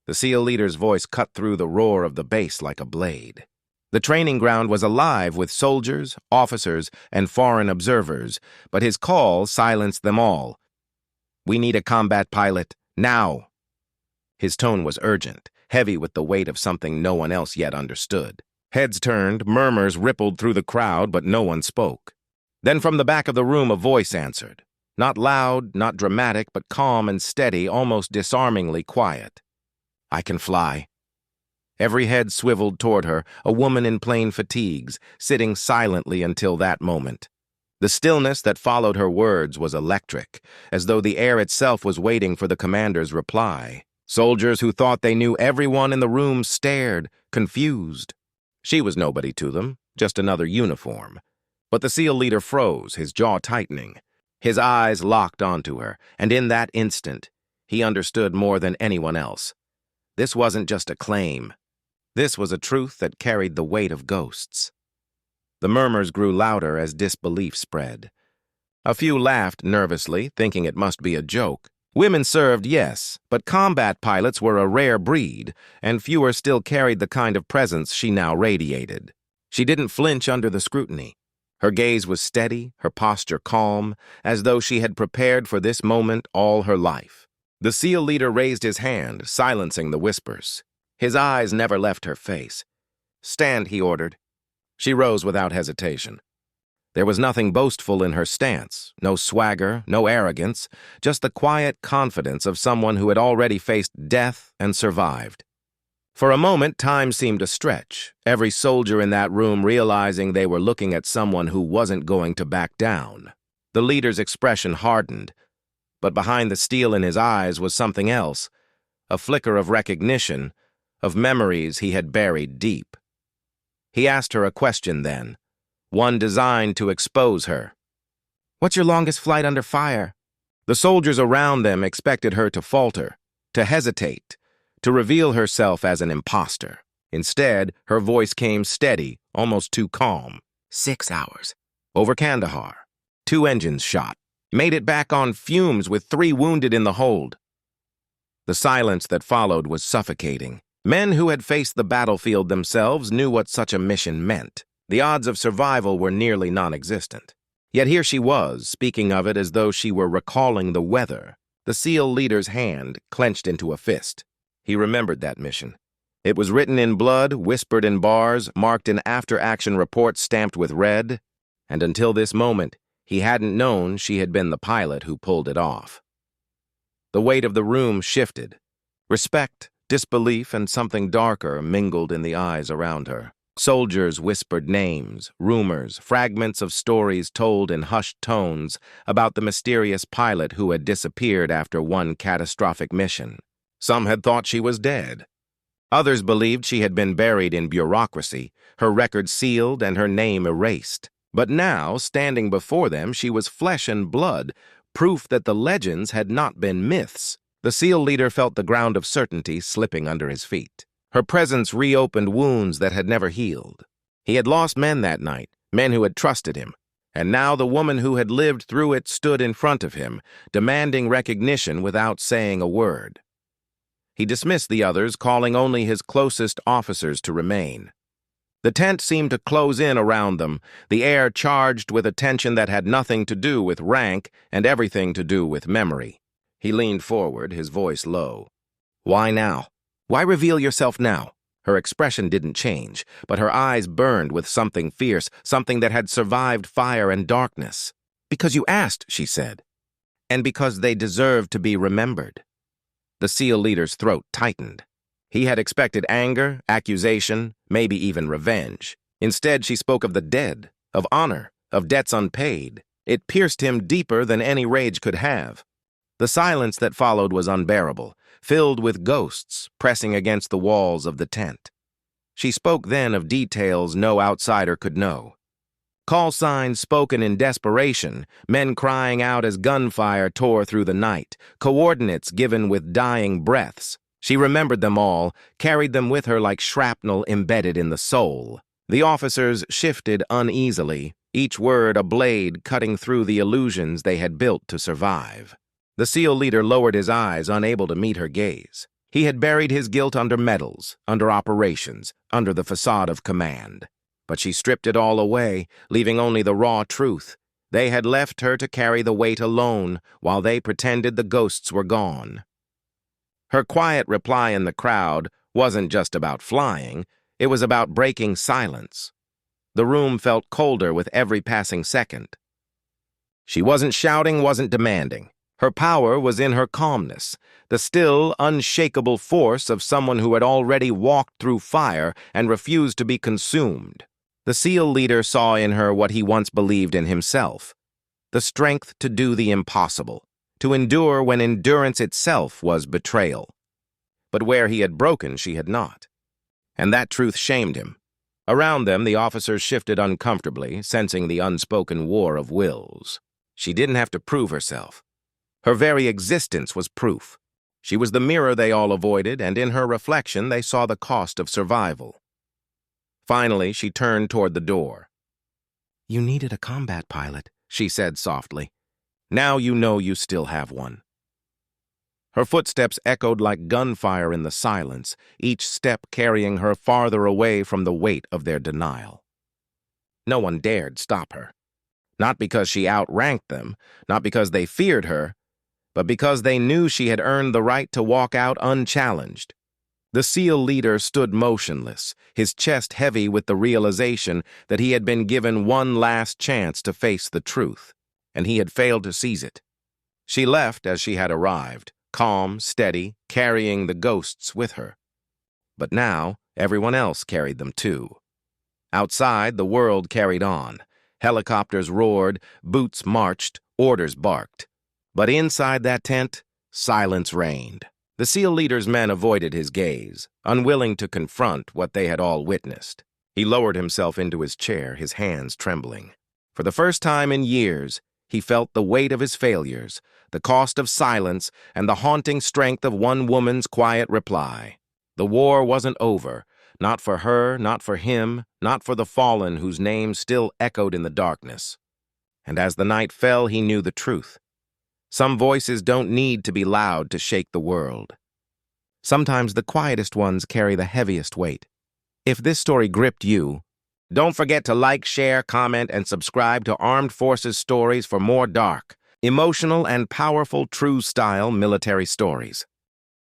The SEAL leader's voice cut through the roar of the base like a blade. The training ground was alive with soldiers, officers, and foreign observers, but his call silenced them all. "We need a combat pilot, now." His tone was urgent, heavy with the weight of something no one else yet understood. Heads turned, murmurs rippled through the crowd, but no one spoke. Then from the back of the room a voice answered. Not loud, not dramatic, but calm and steady, almost disarmingly quiet. "I can fly." Every head swiveled toward her, a woman in plain fatigues, sitting silently until that moment. The stillness that followed her words was electric, as though the air itself was waiting for the commander's reply. Soldiers who thought they knew everyone in the room stared, confused. She was nobody to them, just another uniform. But the SEAL leader froze, his jaw tightening. His eyes locked onto her, and in that instant, he understood more than anyone else. This wasn't just a claim. This was a truth that carried the weight of ghosts. The murmurs grew louder as disbelief spread. A few laughed nervously, thinking it must be a joke. Women served, yes, but combat pilots were a rare breed, and fewer still carried the kind of presence she now radiated. She didn't flinch under the scrutiny. Her gaze was steady, her posture calm, as though she had prepared for this moment all her life. The SEAL leader raised his hand, silencing the whispers. His eyes never left her face. "Stand," he ordered. She rose without hesitation. There was nothing boastful in her stance, no swagger, no arrogance, just the quiet confidence of someone who had already faced death and survived. For a moment, time seemed to stretch, every soldier in that room realizing they were looking at someone who wasn't going to back down. The leader's expression hardened, but behind the steel in his eyes was something else, a flicker of recognition, of memories he had buried deep. He asked her a question then, one designed to expose her. "What's your longest flight under fire?" The soldiers around them expected her to falter, to hesitate, to reveal herself as an imposter. Instead, her voice came steady, almost too calm. 6 hours. Over Kandahar. 2 engines shot. Made it back on fumes with 3 wounded in the hold. The silence that followed was suffocating. Men who had faced the battlefield themselves knew what such a mission meant. The odds of survival were nearly non-existent. Yet here she was, speaking of it as though she were recalling the weather. The SEAL leader's hand clenched into a fist. He remembered that mission. It was written in blood, whispered in bars, marked in after-action reports stamped with red, and until this moment, he hadn't known she had been the pilot who pulled it off. The weight of the room shifted. Respect, disbelief, and something darker mingled in the eyes around her. Soldiers whispered names, rumors, fragments of stories told in hushed tones about the mysterious pilot who had disappeared after one catastrophic mission. Some had thought she was dead. Others believed she had been buried in bureaucracy, her record sealed and her name erased. But now, standing before them, she was flesh and blood, proof that the legends had not been myths. The SEAL leader felt the ground of certainty slipping under his feet. Her presence reopened wounds that had never healed. He had lost men that night, men who had trusted him, and now the woman who had lived through it stood in front of him, demanding recognition without saying a word. He dismissed the others, calling only his closest officers to remain. The tent seemed to close in around them, the air charged with a tension that had nothing to do with rank and everything to do with memory. He leaned forward, his voice low. "Why now? Why reveal yourself now?" Her expression didn't change, but her eyes burned with something fierce, something that had survived fire and darkness. "Because you asked," she said, "and because they deserve to be remembered." The SEAL leader's throat tightened. He had expected anger, accusation, maybe even revenge. Instead, she spoke of the dead, of honor, of debts unpaid. It pierced him deeper than any rage could have. The silence that followed was unbearable, filled with ghosts pressing against the walls of the tent. She spoke then of details no outsider could know. Call signs spoken in desperation, men crying out as gunfire tore through the night, coordinates given with dying breaths. She remembered them all, carried them with her like shrapnel embedded in the soul. The officers shifted uneasily, each word a blade cutting through the illusions they had built to survive. The SEAL leader lowered his eyes, unable to meet her gaze. He had buried his guilt under medals, under operations, under the facade of command. But she stripped it all away, leaving only the raw truth. They had left her to carry the weight alone, while they pretended the ghosts were gone. Her quiet reply in the crowd wasn't just about flying, it was about breaking silence. The room felt colder with every passing second. She wasn't shouting, wasn't demanding. Her power was in her calmness, the still, unshakable force of someone who had already walked through fire and refused to be consumed. The SEAL leader saw in her what he once believed in himself, the strength to do the impossible, to endure when endurance itself was betrayal. But where he had broken, she had not. And that truth shamed him. Around them, the officers shifted uncomfortably, sensing the unspoken war of wills. She didn't have to prove herself. Her very existence was proof. She was the mirror they all avoided, and in her reflection they saw the cost of survival. Finally, she turned toward the door. "You needed a combat pilot," she said softly. "Now you know you still have one." Her footsteps echoed like gunfire in the silence, each step carrying her farther away from the weight of their denial. No one dared stop her. Not because she outranked them, not because they feared her, but because they knew she had earned the right to walk out unchallenged. The SEAL leader stood motionless, his chest heavy with the realization that he had been given one last chance to face the truth, and he had failed to seize it. She left as she had arrived, calm, steady, carrying the ghosts with her. But now, everyone else carried them too. Outside, the world carried on. Helicopters roared, boots marched, orders barked. But inside that tent, silence reigned. The SEAL leader's men avoided his gaze, unwilling to confront what they had all witnessed. He lowered himself into his chair, his hands trembling. For the first time in years, he felt the weight of his failures, the cost of silence, and the haunting strength of one woman's quiet reply. The war wasn't over, not for her, not for him, not for the fallen whose names still echoed in the darkness. And as the night fell, he knew the truth. Some voices don't need to be loud to shake the world. Sometimes the quietest ones carry the heaviest weight. If this story gripped you, don't forget to like, share, comment, and subscribe to Armed Forces Stories for more dark, emotional, and powerful true-style military stories.